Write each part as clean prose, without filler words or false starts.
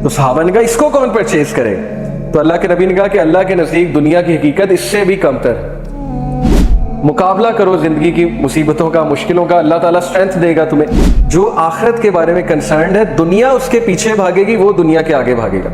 तो सहाबा ने कहा इसको कौन परचेज करे? तो अल्लाह के नबी ने कहा कि अल्लाह के नज़दीक दुनिया की हकीकत इससे भी कमतर। मुकाबला करो जिंदगी की मुसीबतों का, मुश्किलों का, अल्लाह ताला स्ट्रेंथ देगा तुम्हें। जो आखिरत के बारे में कंसर्न है, दुनिया उसके पीछे भागेगी, वो दुनिया के आगे भागेगा।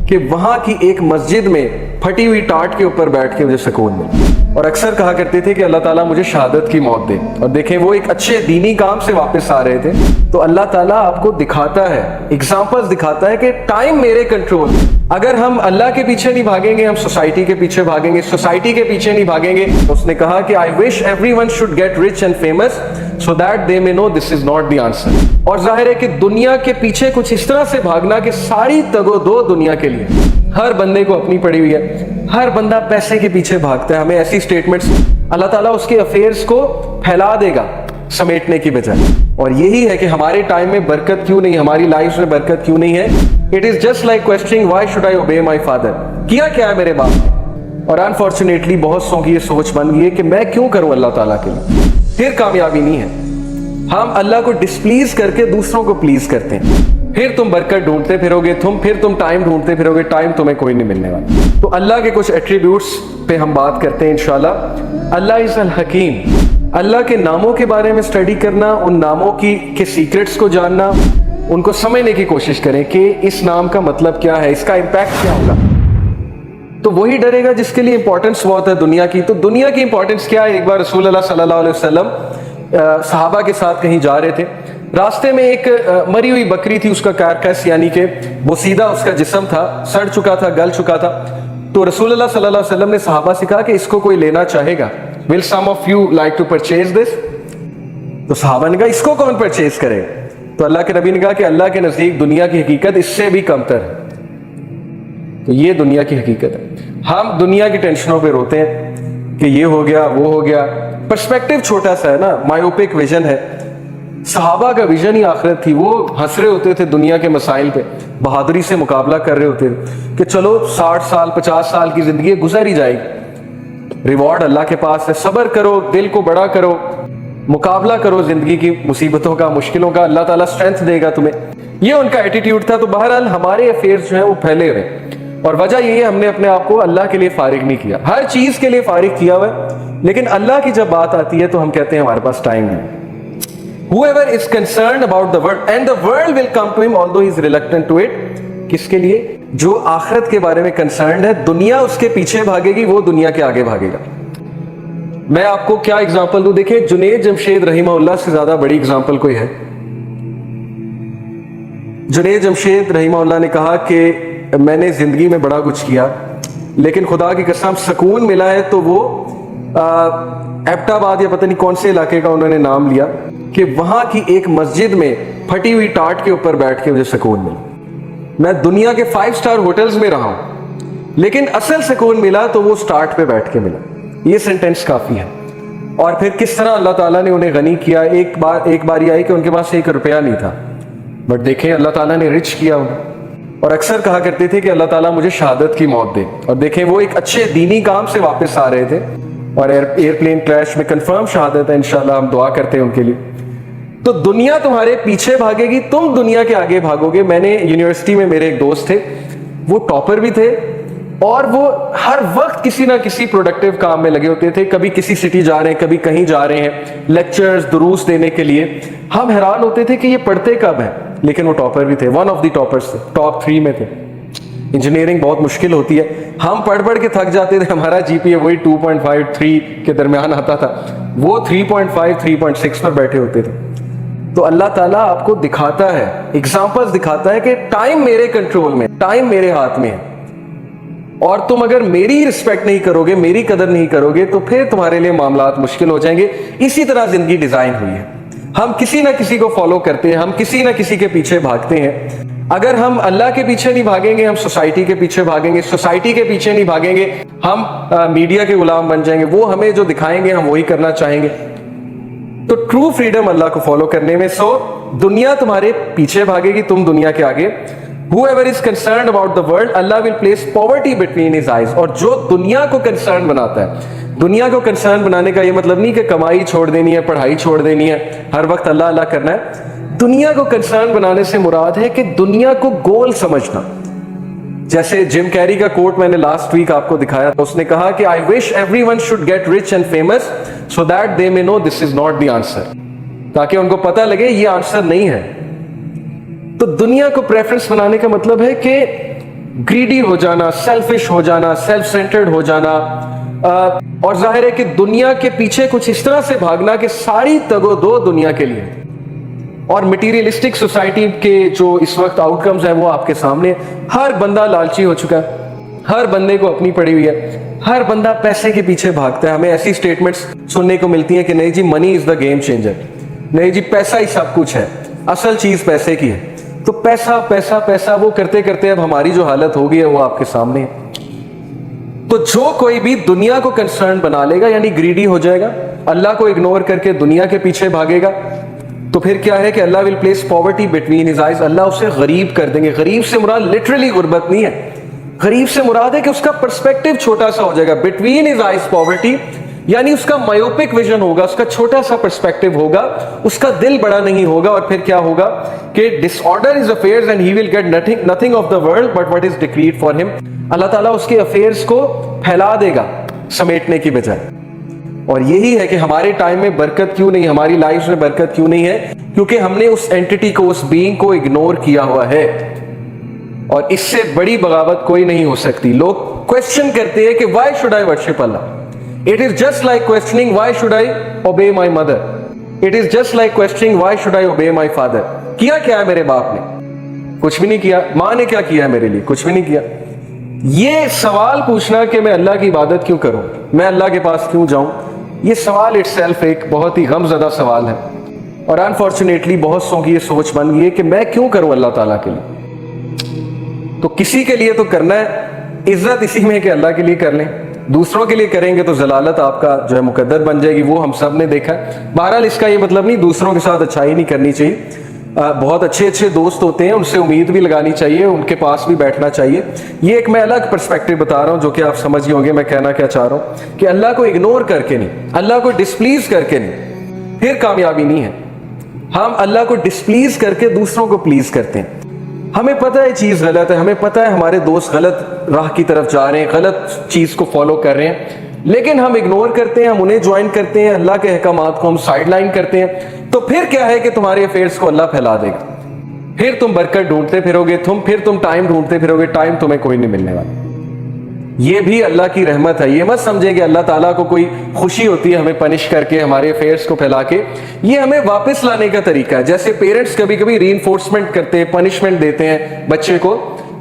कि वहां की एक मस्जिद में फटी हुई टाट के ऊपर बैठ के मुझे सुकून मिले। और अक्सर कहा करते थे कि अल्लाह ताला मुझे शहादत की मौत दे। और देखें, वो एक अच्छे दीनी काम से वापस आ रहे थे, तो अल्लाह ताला आपको दिखाता है, एग्जाम्पल्स दिखाता है कि टाइम मेरे कंट्रोल में। अगर हम अल्लाह के पीछे नहीं भागेंगे, हम सोसाइटी के पीछे भागेंगे, सोसाइटी के पीछे नहीं भागेंगे। उसने कहा कि I wish everyone should get rich and famous so that they may know this is not the answer. और जाहिर है कि दुनिया के पीछे कुछ इस तरह से भागना कि सारी तगो-दो दुनिया के लिए, हर बंदे को अपनी पड़ी हुई है, हर बंदा पैसे के पीछे भागता है। हमें ऐसी स्टेटमेंट्स, अल्लाह ताला उसके अफेयर्स को फैला देगा समेटने की बजाय। और यही है कि हमारे टाइम में बरकत क्यों नहीं, हमारी लाइफ में बरकत क्यों नहीं है। It is just like questioning why should I obey my father. किया क्या है मेरे बाप ने? और अनफॉर्चुनेटली बहुत सौ की ये सोच बन गई है कि मैं क्यों करूं अल्लाह ताला के लिए। फिर कामयाबी नहीं है। हम अल्लाह को डिस्प्लीज करके दूसरों को प्लीज करते हैं। फिर तुम बरकत ढूंढते फिरोगे, फिर तुम टाइम ढूंढते फिरोगे, टाइम तुम्हें कोई नहीं मिलने वाला। तो अल्लाह के कुछ एट्रीब्यूट्स पे हम बात करते हैं इंशाल्लाह। अल्लाह इज अल हकीम। अल्लाह के नामों के बारे में स्टडी करना, उन नामों के सीक्रेट्स को जानना, उनको समझने की कोशिश करें कि इस नाम का मतलब क्या है, इसका इम्पैक्ट क्या होगा। तो वही डरेगा जिसके लिए इंपॉर्टेंस बहुत है दुनिया की। तो दुनिया की इंपॉर्टेंस क्या है? एक बार रसूल अल्लाह सल्लल्लाहु अलैहि वसल्लम सहाबा के साथ कहीं जा रहे थे। रास्ते में एक मरी हुई बकरी थी, उसका कारकस यानी कि बोसीदा उसका जिस्म था, सड़ चुका था, गल चुका था। तो रसूल अल्लाह सल्लल्लाहु अलैहि वसल्लम ने सहाबा से कहा कि इसको कोई लेना चाहेगा? Will some of you like to purchase this? तो सहाबा ने कहा इसको कौन परचेज करे? तो अल्लाह के नबी ने कहा कि अल्लाह के नजदीक दुनिया की हकीकत इससे भी कमतर है। तो ये दुनिया की हकीकत है। हम दुनिया की टेंशनों पे रोते हैं कि ये हो गया, वो हो गया। पर्सपेक्टिव छोटा सा है ना, मायोपिक विजन है। सहाबा का विजन ही आखिरत थी। वो हंस रहे होते थे दुनिया के मसाइल पे, बहादुरी से मुकाबला कर रहे होते थे कि चलो 60 साल 50 साल की जिंदगी गुजर ही जाएगी, रिवॉर्ड अल्लाह के पास है। सब्र करो, दिल को बड़ा करो, मुकाबला करो जिंदगी की मुसीबतों का, मुश्किलों का, अल्लाह ताला स्ट्रेंथ देगा तुम्हें। ये उनका एटीट्यूड था। तो बहरहाल हमारे अफेयर्स जो है वो फैले हुए, और वजह यही है हमने अपने आप को अल्लाह के लिए फारिग नहीं किया। हर चीज के लिए फारिग किया हुआ है, लेकिन अल्लाह की जब बात आती है तो हम कहते हैं हमारे पास टाइम नहीं। Whoever is concerned about the world and the world will come to him although he is reluctant to it. किसके लिए? जो आखिरत के बारे में कंसर्न है, दुनिया उसके पीछे भागेगी, वो दुनिया के आगे भागेगा। मैं आपको क्या एग्जांपल दूं? देखिए, जुनैद जमशेद रहीमहुल्लाह से ज्यादा बड़ी एग्जांपल कोई है? जुनैद जमशेद रहीमहुल्लाह ने कहा कि मैंने जिंदगी में बड़ा कुछ किया, लेकिन खुदा की कसम सुकून मिला है तो वो एबटाबाद या पता नहीं कौन से इलाके का उन्होंने नाम लिया कि वहां की एक मस्जिद में फटी हुई टाट के ऊपर बैठ के मुझे सुकून मिला। मैं दुनिया के 5 स्टार होटल्स में रहा हूं, लेकिन असल सुकून मिला तो वो स्टार्ट पे बैठ के मिला। ये सेंटेंस काफी है। और फिर किस तरह अल्लाह ताला ने उन्हें गनी किया। एक बारी आई कि उनके पास 1 रुपया नहीं था, बट देखें अल्लाह ताला ने रिच किया उन्हें। और अक्सर कहा करते थे कि अल्लाह ताला मुझे शहादत की मौत दे। और देखें, वो एक अच्छे दीनी काम से वापस आ रहे थे, और एयरप्लेन क्रैश में कंफर्म शहादत है। इंशाल्लाह हम दुआ करते हैं उनके लिए। तो दुनिया तुम्हारे पीछे भागेगी, तुम दुनिया के आगे भागोगे। मैंने यूनिवर्सिटी में, मेरे एक दोस्त थे, वो टॉपर भी थे, और वो हर वक्त किसी ना किसी प्रोडक्टिव काम में लगे होते थे। कभी किसी सिटी जा रहे हैं, कभी कहीं जा रहे हैं, लेक्चर्स दुरूस देने के लिए। हम हैरान होते थे कि ये पढ़ते कब है, लेकिन वो टॉपर भी थे, वन ऑफ द टॉपर्स थे, टॉप 3 में थे। इंजीनियरिंग बहुत मुश्किल होती है, हम पढ़ पढ़ के थक जाते थे। हमारा जीपीए वही 2.5 3 के दरमियान आता था, वो 3.5 3.6 पर बैठे होते थे। तो अल्लाह ताला आपको दिखाता है, एग्जाम्पल्स दिखाता है कि टाइम मेरे कंट्रोल में, टाइम मेरे हाथ में है। और तुम अगर मेरी रिस्पेक्ट नहीं करोगे, मेरी कदर नहीं करोगे, तो फिर तुम्हारे लिए मामलात मुश्किल हो जाएंगे। इसी तरह जिंदगी डिजाइन हुई है। हम किसी ना किसी को फॉलो करते हैं, हम किसी ना किसी के पीछे भागते हैं। अगर हम अल्लाह के पीछे नहीं भागेंगे, हम सोसाइटी के पीछे भागेंगे। सोसाइटी के पीछे नहीं भागेंगे, हम मीडिया के गुलाम बन जाएंगे। वो हमें जो दिखाएंगे हम वही करना चाहेंगे। तो ट्रू फ्रीडम अल्लाह को फॉलो करने में। सो दुनिया तुम्हारे पीछे भागेगी, तुम दुनिया के आगे। Whoever is concerned about the world, Allah will place poverty between his eyes. और जो दुनिया को कंसर्न बनाता है, दुनिया को कंसर्न बनाने का ये मतलब नहीं कि कमाई छोड़ देनी है, पढ़ाई छोड़ देनी है, हर वक्त अल्लाह अल्लाह करना है। दुनिया को कंसर्न बनाने से मुराद है कि दुनिया को गोल समझना। जैसे जिम कैरी का कोट मैंने लास्ट वीक आपको दिखाया था, उसने कहा कि I wish everyone should get rich and famous so that they may know this is not the answer, ताकि उनको पता लगे ये आंसर नहीं है। तो दुनिया को प्रेफरेंस बनाने का मतलब है कि ग्रीडी हो जाना, सेल्फिश हो जाना, सेल्फ सेंटर्ड हो जाना, और जाहिर है कि दुनिया के पीछे कुछ इस तरह से भागना कि सारी तगो-दो दुनिया के लिए। और मटीरियलिस्टिक सोसाइटी के जो इस वक्त आउटकम्स हैं वो आपके सामने। हर बंदा लालची हो चुका है, हर बंदे को अपनी पड़ी हुई है, हर बंदा पैसे के पीछे भागता है। हमें ऐसी स्टेटमेंट्स सुनने को मिलती हैं कि नहीं जी money is the game changer, नहीं जी पैसा ही सब कुछ है, असल चीज पैसे की है। तो पैसा पैसा पैसा वो करते करते अब हमारी जो हालत हो गई है वो आपके सामने है। तो जो कोई भी दुनिया को कंसर्न बना लेगा यानी ग्रीडी हो जाएगा, अल्लाह को इग्नोर करके दुनिया के पीछे भागेगा, तो फिर क्या है कि Allah will place poverty between his eyes, Allah उसे गरीब कर देंगे। गरीब से मुराद लिटरली गुर्बत नहीं है, गरीब से मुराद है कि उसका पर्सपेक्टिव छोटा सा हो जाएगा। बिटवीन हिज आइज पॉवर्टी यानी उसका मायोपिक विजन होगा, उसका छोटा सा पर्सपेक्टिव होगा, उसका दिल बड़ा नहीं होगा। और फिर क्या होगा कि disorder is affairs and he will get nothing of the world but what is decreed for him. Allah ताला उसके अफेयर्स को फैला देगा समेटने की बजाय। और यही है कि हमारे टाइम में बरकत क्यों नहीं, हमारी लाइफ में बरकत क्यों नहीं है, क्योंकि हमने उस एंटिटी को, उस बीइंग को इग्नोर किया हुआ है। और इससे बड़ी बगावत कोई नहीं हो सकती। लोग क्वेश्चन करते हैं कि why should I worship Allah. It is just like questioning why should I obey my mother. It is just like questioning why should I obey my father. किया क्या है मेरे बाप ने? कुछ भी नहीं किया। मां ने क्या किया है मेरे लिए? कुछ भी नहीं किया। ये सवाल पूछना कि मैं अल्लाह की इबादत क्यों करूं, मैं अल्लाह के पास क्यों जाऊं, ये सवाल इटसेल्फ एक बहुत ही गमज़दा सवाल है। और अनफॉर्चुनेटली बहुत सौ की ये सोच बन गई है कि मैं क्यों करूं अल्लाह ताला के लिए। तो किसी के लिए तो करना है, इज्जत इसी में कि अल्लाह के लिए कर लें। दूसरों के लिए करेंगे तो जलालत आपका जो है मुकद्दर बन जाएगी, वो हम सब ने देखा है। बहरहाल इसका ये मतलब नहीं दूसरों के साथ अच्छाई नहीं करनी चाहिए। बहुत अच्छे अच्छे दोस्त होते हैं, उनसे उम्मीद भी लगानी चाहिए, उनके पास भी बैठना चाहिए। ये एक मैं अलग पर्सपेक्टिव बता रहा हूँ जो कि आप समझ ही होंगे मैं कहना क्या चाह रहा हूँ, कि अल्लाह को इग्नोर करके नहीं, अल्लाह को डिस्प्लीज करके नहीं, फिर कामयाबी नहीं है। हम अल्लाह को डिस्प्लीज करके दूसरों को प्लीज करते हैं। हमें पता है चीज गलत है, हमें पता है हमारे दोस्त गलत राह की तरफ जा रहे हैं, गलत चीज को फॉलो कर रहे हैं, लेकिन हम इग्नोर करते हैं, हम उन्हें ज्वाइन करते हैं, अल्लाह के अहकामात को हम साइडलाइन करते हैं। तो फिर क्या है कि तुम्हारे अफेयर्स को अल्लाह फैला देगा। फिर तुम बरकत ढूंढते फिरोगे, फिर तुम टाइम ढूंढते फिरोगे, टाइम तुम्हें कोई नहीं मिलने वाला। ये भी अल्लाह की रहमत है। ये मत समझे कि अल्लाह ताला को कोई खुशी होती है हमें पनिश करके, हमारे अफेयर्स को फैला के। ये हमें वापस लाने का तरीका है। जैसे पेरेंट्स कभी कभी रीइंफोर्समेंट करते हैं, पनिशमेंट देते हैं बच्चे को,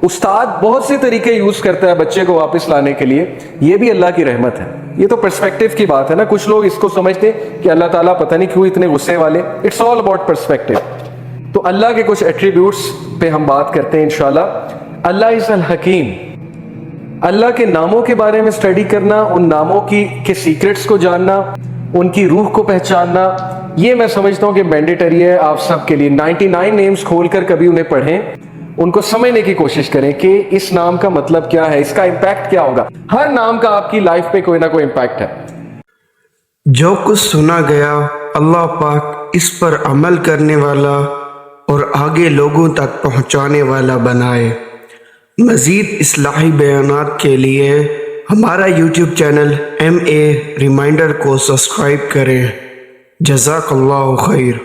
उस्ताद बहुत से तरीके यूज करता है बच्चे को वापस लाने के लिए। ये भी अल्लाह की रहमत है। ये तो पर्सपेक्टिव की बात है ना। कुछ लोग इसको समझते हैं कि अल्लाह ताला पता नहीं क्यों इतने गुस्से वाले। It's all about perspective. तो अल्लाह के कुछ एट्रीब्यूट्स पे हम बात करते हैं इंशाल्लाह। अल्लाह इज अल हकीम। अल्लाह के नामों के बारे में स्टडी करना, उन नामों के सीक्रेट्स को जानना, उनकी रूह को पहचानना, ये मैं समझता हूँ कि मैंडेटरी है आप सबके लिए। 99 नेम्स खोलकर कभी उन्हें पढ़ें, उनको समझने की कोशिश करें कि इस नाम का मतलब क्या है, इसका इम्पैक्ट क्या होगा। हर नाम का आपकी लाइफ पे कोई ना कोई इम्पैक्ट है। जो कुछ सुना गया अल्लाह पाक इस पर अमल करने वाला और आगे लोगों तक पहुंचाने वाला बनाए। मज़ीद इस्लाही बयानात के लिए हमारा YouTube चैनल MA रिमाइंडर को सब्सक्राइब करें। जज़ाकल्लाहु खैर।